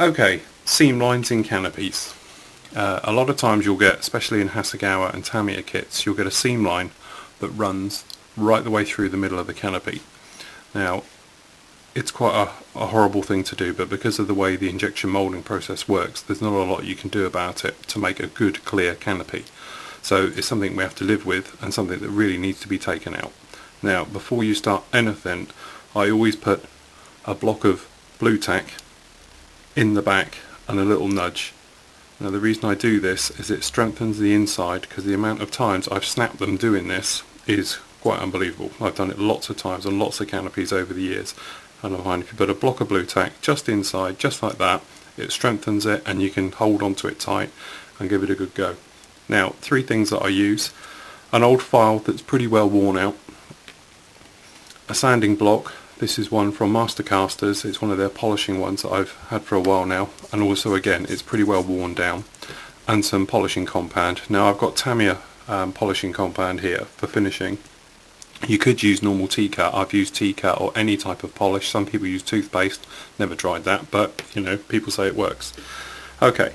Okay, seam lines in canopies. A lot of times you'll get, especially in Hasegawa and Tamiya kits, you'll get a seam line that runs right the way through the middle of the canopy. Now, it's quite a horrible thing to do, but because of the way the injection moulding process works, there's not a lot you can do about it to make a good, clear canopy. So it's something we have to live with and something that really needs to be taken out. Now, before you start anything, I always put a block of blue tack in the back and a little nudge. Now the reason I do this is it strengthens the inside, because the amount of times I've snapped them doing this is quite unbelievable. I've done it lots of times on lots of canopies over the years, and I find if you put a block of blue tack just inside, just like that, it strengthens it and you can hold onto it tight and give it a good go. Now, three things that I use: an old file that's pretty well worn out, a sanding block. This is one from Mastercasters. It's one of their polishing ones that I've had for a while now, and also again it's pretty well worn down, and some polishing compound. Now I've got Tamiya polishing compound here for finishing. You could use normal T-cut. I've used T-cut or any type of polish. Some people use toothpaste. Never tried that, but you know, people say it works. Okay,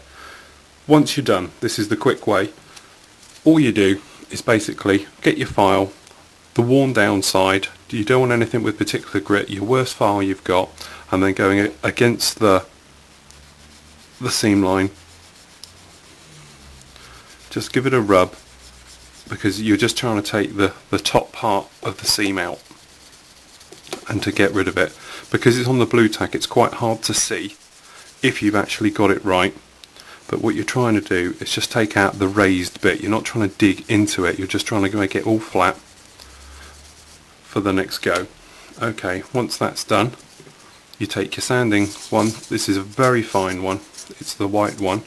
once you're done, this is the quick way. All you do is basically get your file, the worn down side. You don't want anything with particular grit, your worst file you've got, and then going against the seam line. Just give it a rub, because you're just trying to take the top part of the seam out and to get rid of it. Because it's on the blue tack, it's quite hard to see if you've actually got it right, but what you're trying to do is just take out the raised bit. You're not trying to dig into it, you're just trying to make it all flat for the next go. Okay, once that's done, you take your sanding one. This is a very fine one, it's the white one.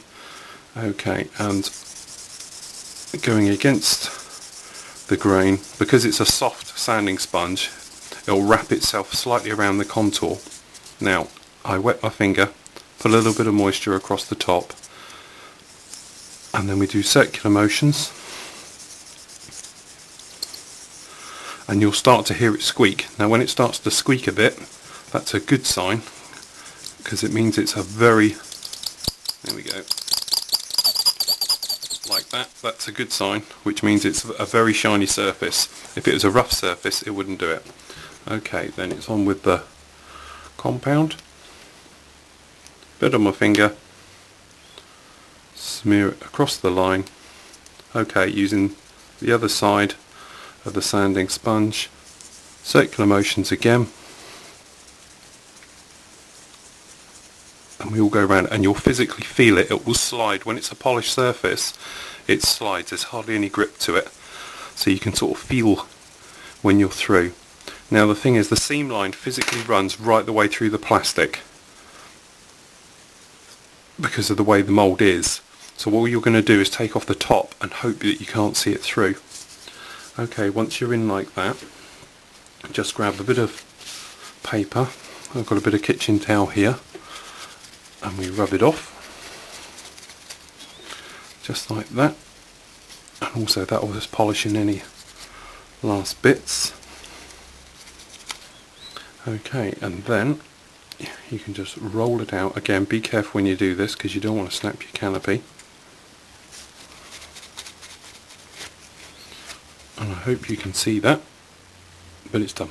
Okay, and going against the grain, because it's a soft sanding sponge, it'll wrap itself slightly around the contour. Now I wet my finger, put a little bit of moisture across the top, and then we do circular motions, and you'll start to hear it squeak. Now when it starts to squeak a bit, that's a good sign, because it means it's a very, there we go, like that. That's a good sign, which means it's a very shiny surface. If it was a rough surface, it wouldn't do it. Okay, then it's on with the compound. Bit on my finger, smear it across the line. Okay, using the other side of the sanding sponge, circular motions again, and we all go around, and you'll physically feel it. It will slide. When it's a polished surface, it slides. There's hardly any grip to it, so you can sort of feel when you're through. Now the thing is, the seam line physically runs right the way through the plastic because of the way the mould is. So all you're going to do is take off the top and hope that you can't see it through. Okay, once you're in like that, just grab a bit of paper. I've got a bit of kitchen towel here, and we rub it off just like that, and also that will just polish in any last bits. Okay, and then you can just roll it out. Again, be careful when you do this, because you don't want to snap your canopy. And I hope you can see that, but it's done.